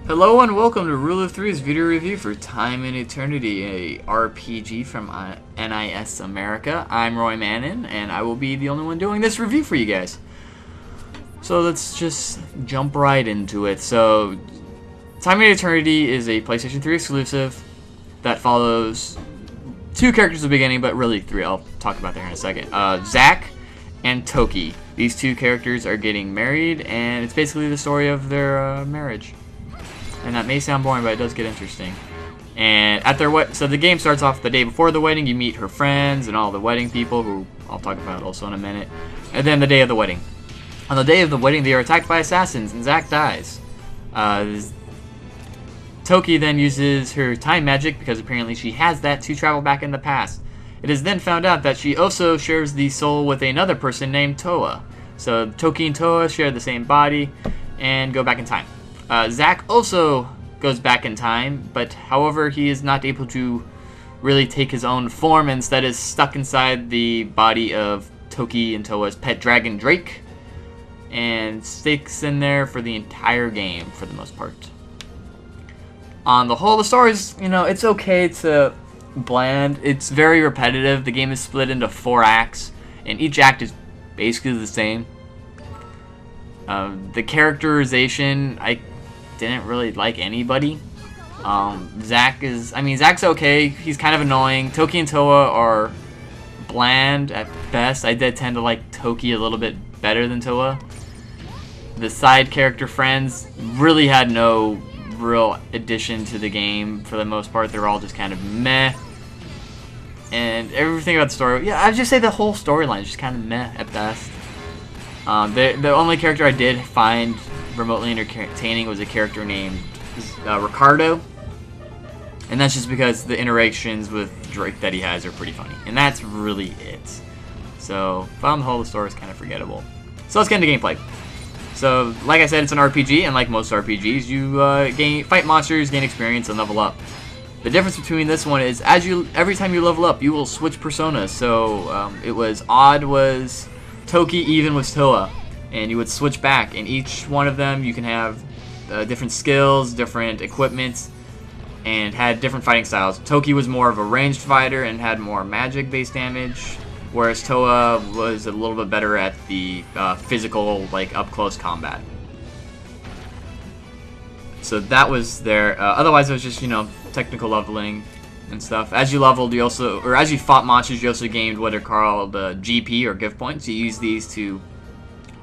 Hello and welcome to Rule of Three's video review for Time and Eternity, a RPG from NIS America. I'm Roy Manan, and I will be the only one doing this review for you guys. So let's just jump right into it. So, Time and Eternity is a PlayStation 3 exclusive that follows two characters at the beginning, but really three. I'll talk about that in a second. Zack and Toki. These two characters are getting married, and it's basically the story of their marriage. And that may sound boring, but it does get interesting. And at their so the game starts off the day before the wedding. You meet her friends and all the wedding people, who I'll talk about also in a minute. And then the day of the wedding. On the day of the wedding, they are attacked by assassins, and Zack dies. Toki then uses her time magic, because apparently she has that, to travel back in the past. It is then found out that she also shares the soul with another person named Toa. So Toki and Toa share the same body and go back in time. Zack also goes back in time, but however he is not able to really take his own form, instead is stuck inside the body of Toki and Toa's pet dragon Drake, and sticks in there for the entire game for the most part. On the whole, the story is, it's okay to bland. It's very repetitive. The game is split into 4 acts, and each act is basically the same. The characterization, I didn't really like anybody. Zack's okay. He's kind of annoying. Toki and Toa are bland at best. I did tend to like Toki a little bit better than Toa. The side character friends really had no real addition to the game for the most part. They're all just kind of meh. And everything about the story, yeah, I'd just say the whole storyline is just kind of meh at best. The only character I did find remotely entertaining was a character named Ricardo, and that's just because the interactions with Drake that he has are pretty funny, and that's really it. So, on the whole, the story is kind of forgettable. So let's get into gameplay. So, like I said, it's an RPG, and like most RPGs, you fight monsters, gain experience, and level up. The difference between this one is, every time you level up, you will switch personas. So it was Odd was Toki, even was Toa, and you would switch back, and each one of them you can have different skills, different equipment, and had different fighting styles. Toki was more of a ranged fighter and had more magic based damage, whereas Toa was a little bit better at the physical, like up close combat. So that was there. Otherwise it was just, technical leveling and stuff. As you leveled, as you fought monsters, you also gained what are called GP, or gift points. You use these to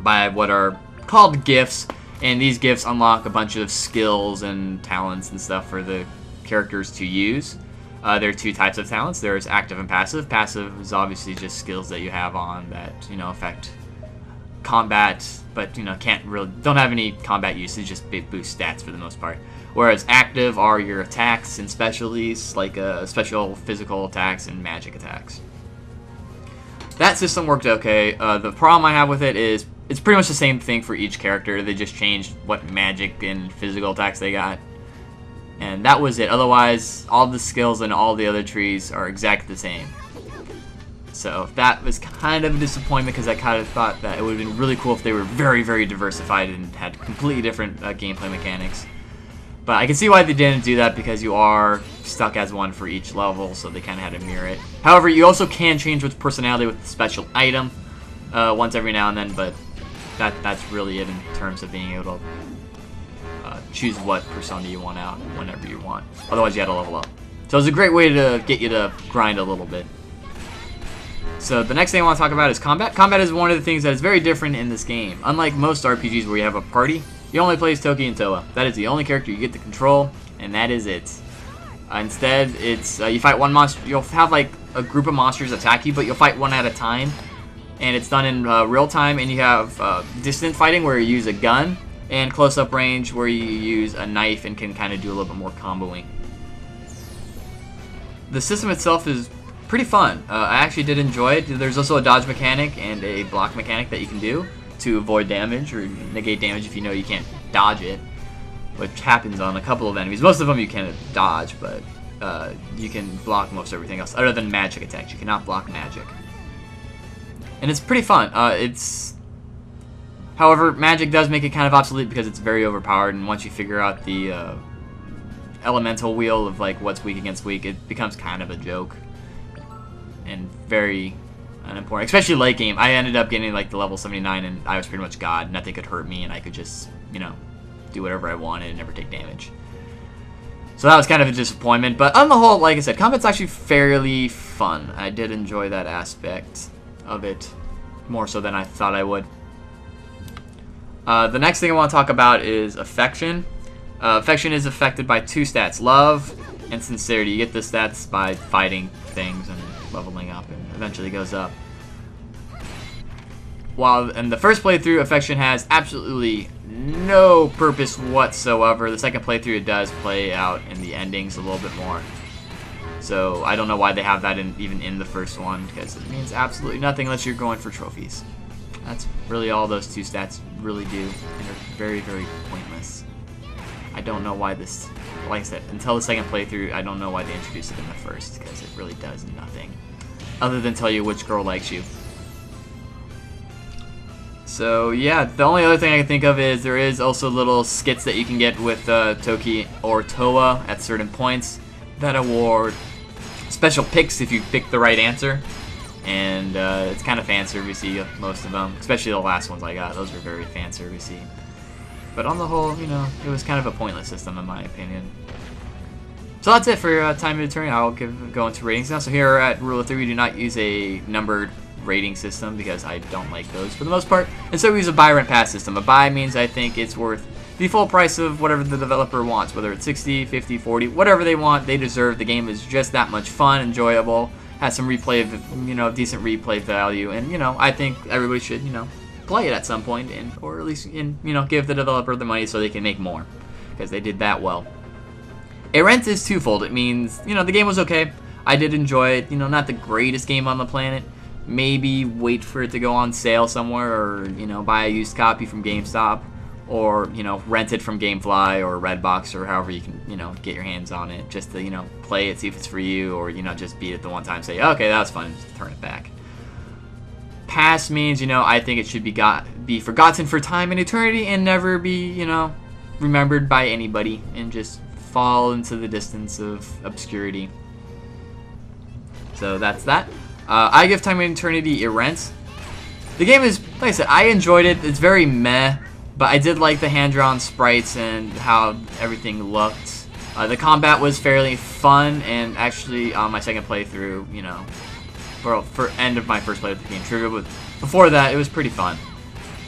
buy what are called gifts, and these gifts unlock a bunch of skills and talents and stuff for the characters to use. There are 2 types of talents. There's active and passive. Passive is obviously just skills that you have on that, affect combat, but don't have any combat usage, just boost stats for the most part. Whereas active are your attacks and specialties, like special physical attacks and magic attacks. That system worked okay. The problem I have with it is it's pretty much the same thing for each character. They just changed what magic and physical attacks they got, and that was it. Otherwise, all the skills and all the other trees are exactly the same. So that was kind of a disappointment, because I kind of thought that it would have been really cool if they were very, very diversified and had completely different gameplay mechanics. But I can see why they didn't do that, because you are stuck as one for each level, so they kind of had to mirror it. However, you also can change which personality with a special item once every now and then, but that's really it in terms of being able to choose what persona you want out whenever you want. Otherwise, you had to level up. So it was a great way to get you to grind a little bit. So the next thing I want to talk about is combat. Combat is one of the things that is very different in this game. Unlike most RPGs where you have a party, you only play as Toki and Toa. That is the only character you get to control, and that is it. Instead, it's you fight one monster. You'll have like a group of monsters attack you, but you'll fight one at a time, and it's done in real time. And you have distant fighting, where you use a gun, and close-up range, where you use a knife and can kind of do a little bit more comboing. The system itself is pretty fun. I actually did enjoy it. There's also a dodge mechanic and a block mechanic that you can do to avoid damage or negate damage if you can't dodge it, which happens on a couple of enemies. Most of them you can dodge, but you can block most everything else, other than magic attacks. You cannot block magic. And it's pretty fun. However, magic does make it kind of obsolete because it's very overpowered, and once you figure out the elemental wheel of like what's weak against weak, it becomes kind of a joke and very unimportant, especially late game. I ended up getting like the level 79 and I was pretty much God. Nothing could hurt me and I could just, you know, do whatever I wanted and never take damage. So that was kind of a disappointment, but on the whole, like I said, combat's actually fairly fun. I did enjoy that aspect of it more so than I thought I would. The next thing I want to talk about is affection. Affection is affected by two stats, love and sincerity. You get the stats by fighting things and leveling up, and eventually goes up. While in the first playthrough, affection has absolutely no purpose whatsoever. The second playthrough, it does play out in the endings a little bit more. So I don't know why they have that even in the first one, because it means absolutely nothing unless you're going for trophies. That's really all those two stats really do, and they're very, very pointless. I don't know why this, like I said, until the second playthrough, I don't know why they introduced it in the first, because it really does nothing other than tell you which girl likes you. So yeah, the only other thing I can think of is there is also little skits that you can get with Toki or Toa at certain points that award special picks if you pick the right answer. And it's kind of fan servicey, most of them, especially the last ones I got. Those were very fan servicey. But on the whole, you know, it was kind of a pointless system in my opinion. So that's it for Time and Eternity. I'll go into ratings now. So here at Rule of 3, we do not use a numbered rating system because I don't like those for the most part. And so we use a buy, rent, pass system. A buy means I think it's worth the full price of whatever the developer wants, whether it's 60, 50, 40, whatever they want, they deserve. The game is just that much fun, enjoyable, has some replay, you know, decent replay value, and you know, I think everybody should, you know, play it at some point, and or at least, you know, give the developer the money so they can make more, because they did that well. A rent is twofold. It means, you know, the game was okay. I did enjoy it. You know, not the greatest game on the planet. Maybe wait for it to go on sale somewhere, or you know, buy a used copy from GameStop, or you know, rent it from GameFly or Redbox or however you can, you know, get your hands on it, just to, you know, play it, see if it's for you, or you know, just beat it the one time, say okay, that was fun, just turn it back. Pass means, you know, I think it should be forgotten for time and eternity and never be, you know, remembered by anybody and just fall into the distance of obscurity. So that's that. I give Time and Eternity a rent. The game is, like I said, I enjoyed it. It's very meh, but I did like the hand-drawn sprites and how everything looked. The combat was fairly fun, and actually on my second playthrough, you know, for end of my first play of the game, trigger, but before that, it was pretty fun.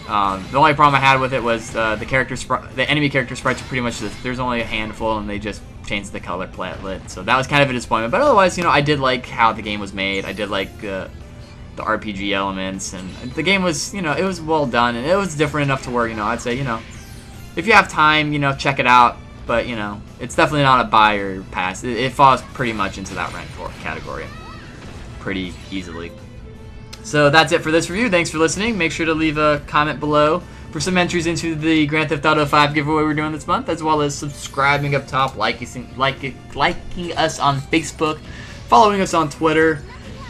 The only problem I had with it was the enemy character sprites are pretty much there's only a handful, and they just changed the color palette. So that was kind of a disappointment. But otherwise, you know, I did like how the game was made. I did like the RPG elements, and the game was, you know, it was well done, and it was different enough to where, you know, I'd say, you know, if you have time, you know, check it out. But you know, it's definitely not a buy or pass. It falls pretty much into that rent category pretty easily. So that's it for this review. Thanks for listening. Make sure to leave a comment below for some entries into the Grand Theft Auto 5 giveaway we're doing this month, as well as subscribing up top, liking us on Facebook, following us on Twitter,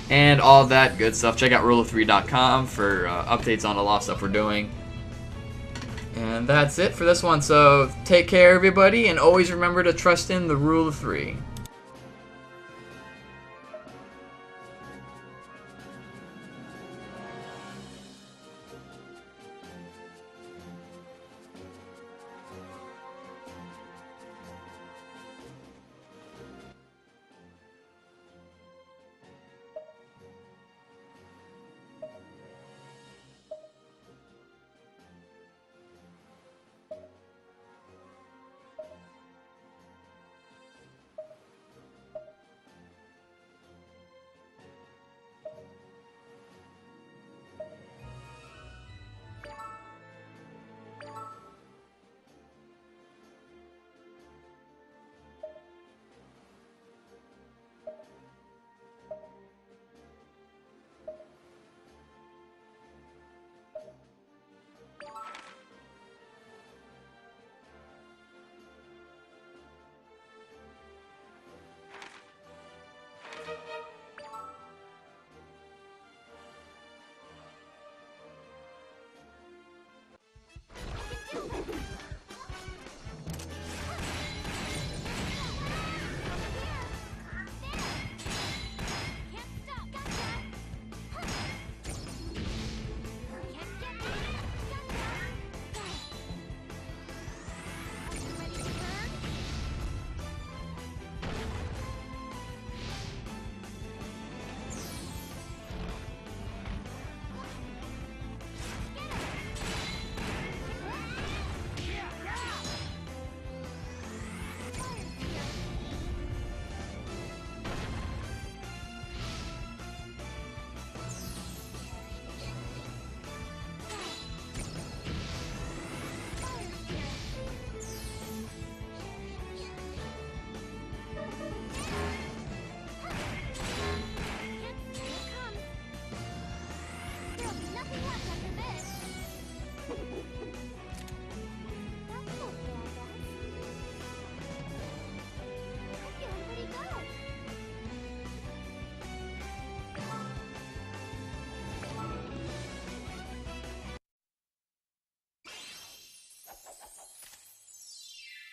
and all that good stuff. Check out rule3.com for updates on a lot of stuff we're doing. And that's it for this one. So take care, everybody, and always remember to trust in the Rule of 3.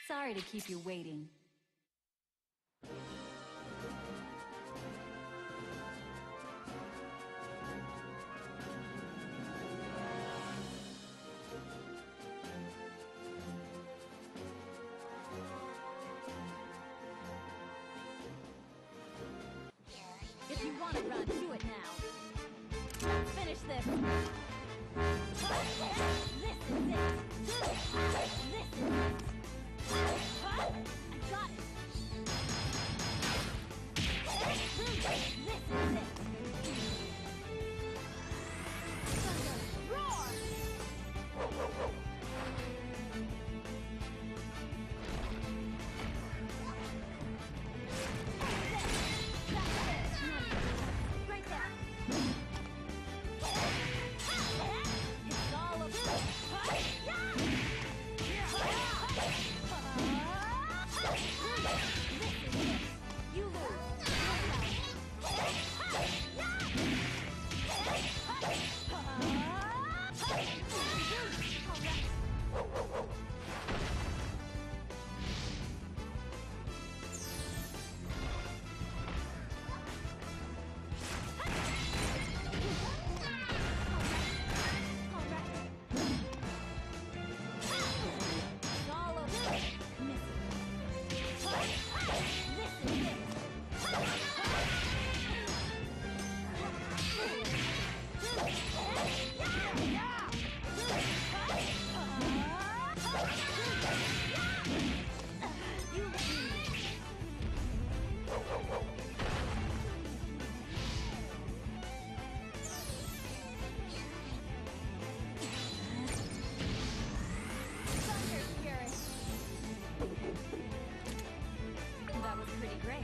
Sorry to keep you waiting. If you want to run, do it now. Let's finish this. This is it. This is it. I got it. This is it. Thunder, roar! Right there. It's all over. You lose. That was pretty great.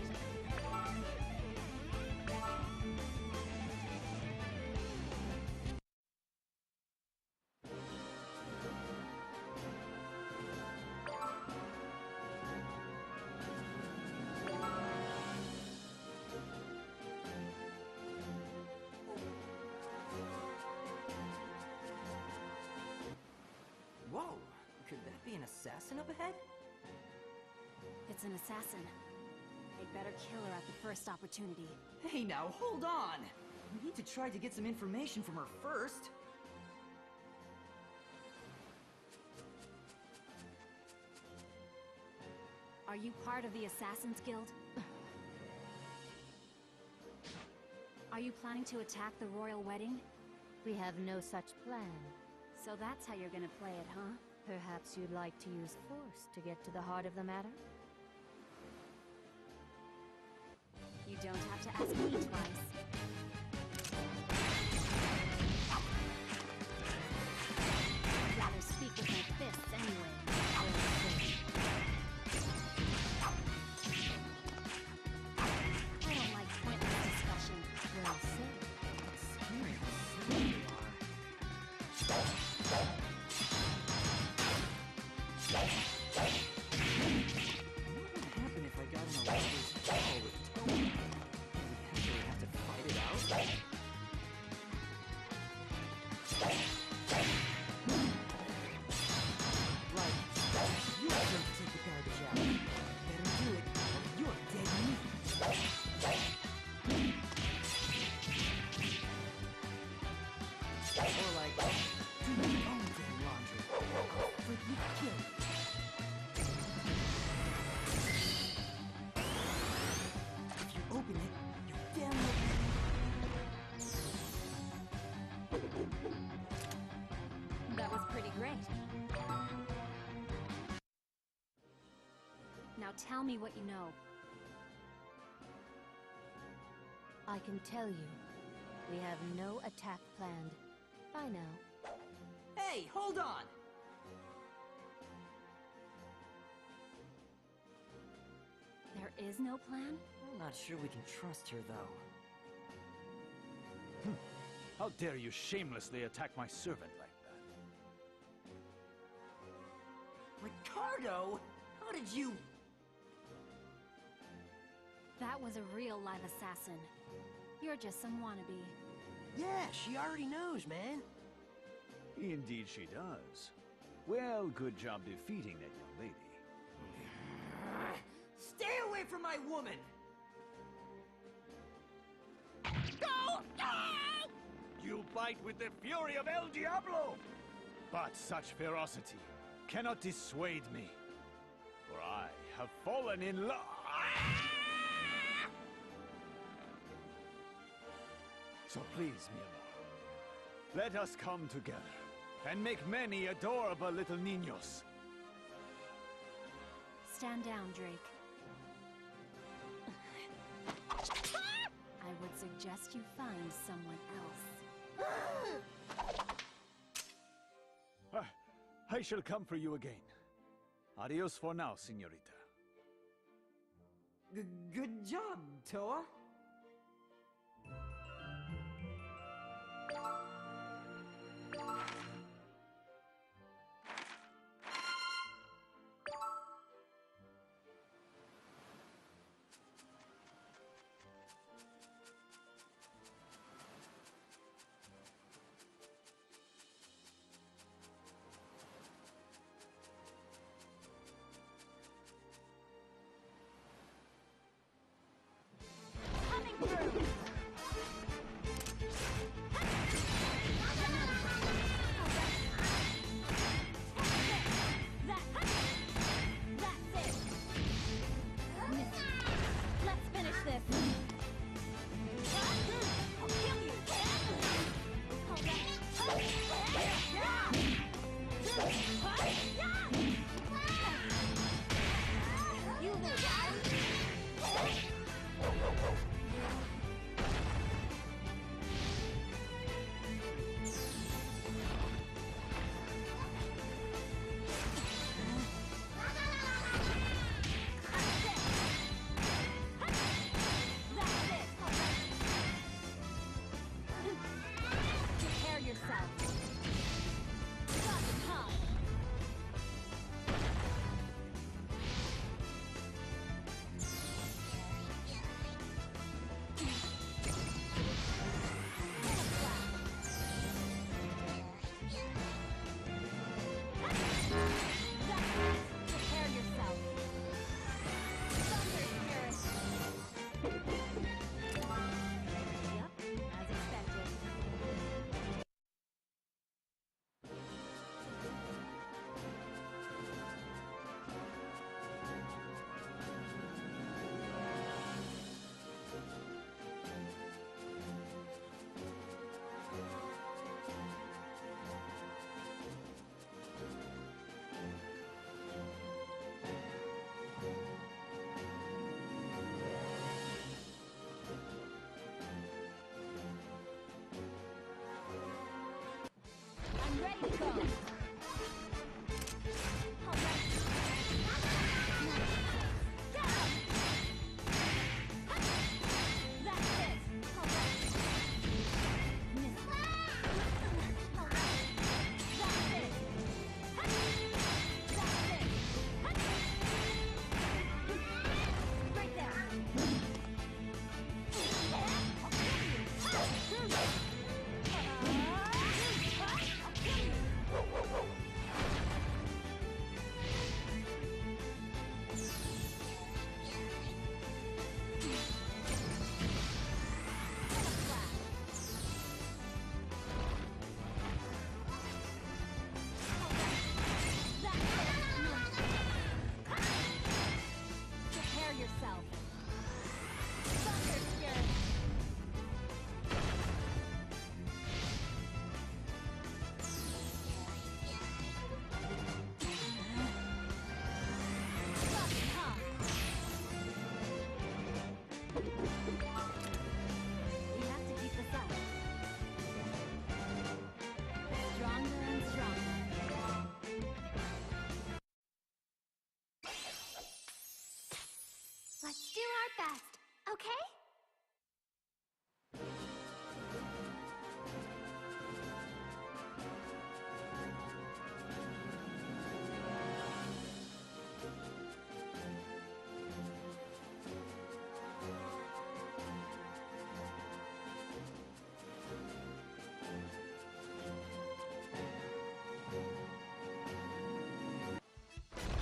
Whoa! Could that be an assassin up ahead? It's an assassin. They'd better kill her at the first opportunity. Hey now, hold on! We need to try to get some information from her first. Are you part of the Assassin's Guild? Are you planning to attack the royal wedding? We have no such plan. So that's how you're gonna play it, huh? Perhaps you'd like to use force to get to the heart of the matter? You don't have to ask me twice. I'd rather speak with my fists anyway. I don't like pointless discussion. Well said. Scary how silly they are. What would happen if I got in a lover's brawl with Tony? Would we actually have to fight it out? Like, you have to take the garbage out. Better do it, or you're dead meat. Or like, do your own damn laundry. I'll freaking kill you. If you open it, you're damn That was pretty great. Now tell me what you know. I can tell you, we have no attack planned. Bye now. Hey, hold on! There is no plan? I'm not sure we can trust her, though. How dare you shamelessly attack my servant like that? Ricardo! How did you... That was a real live assassin. You're just some wannabe. Yeah, she already knows, man. Indeed she does. Well, good job defeating that young lady. my woman! You bite with the fury of El Diablo! But such ferocity cannot dissuade me, for I have fallen in love. So please, mi amor, let us come together and make many adorable little niños. Stand down, Drake. I would suggest you find someone else. I shall come for you again. Adios for now, señorita. Good job, Toa. Coming through! That's it! Let's finish this! I'll kill you! You lose! Prepare yourself. Just time. Prepare yourself. Thunder Spirit. Yep, as expected. I'm ready to go. All right. Get up. That's it. All right. Miss. All right. That's it. That's it. Right there. I'll kill you. Prepare yourself. Thunder Spirit. We have to keep this up. Stronger and stronger. Let's do our best, okay?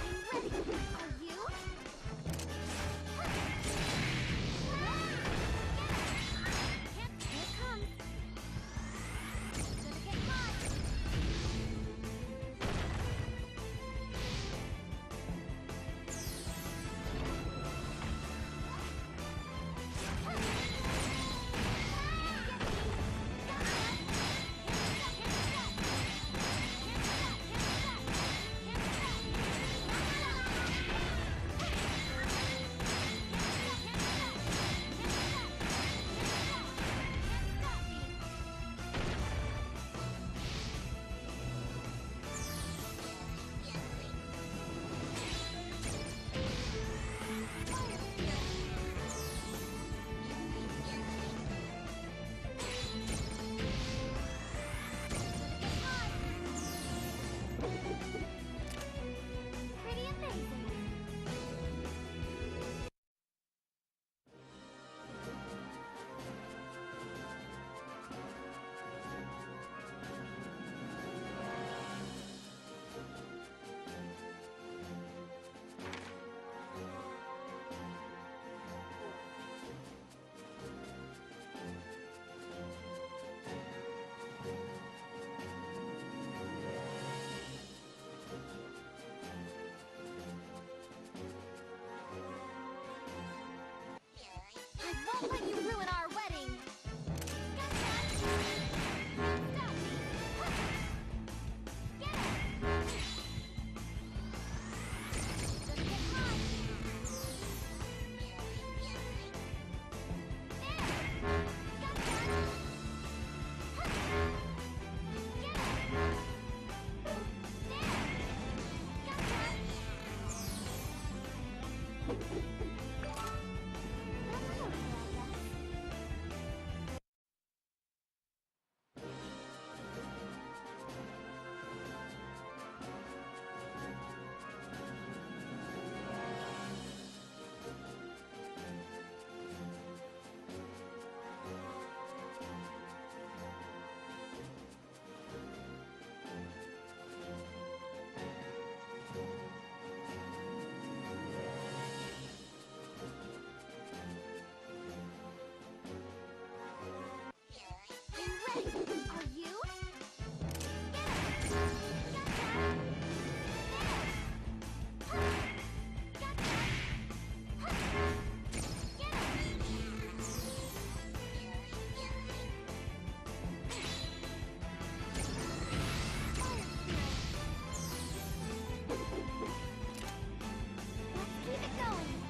I'm ready. Are you? Are you? Let's keep it going.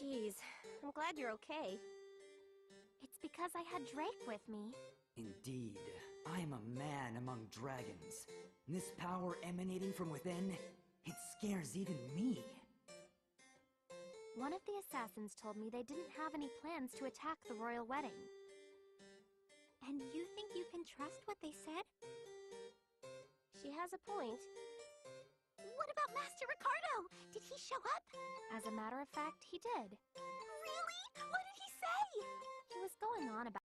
Jeez, I'm glad you're okay. It's because I had Drake with me. Indeed, I am a man among dragons. And this power emanating from within, it scares even me. One of the assassins told me they didn't have any plans to attack the royal wedding. And you think you can trust what they said? She has a point. What about Master Ricardo? Did he show up? As a matter of fact, he did. Really? What did he say? He was going on about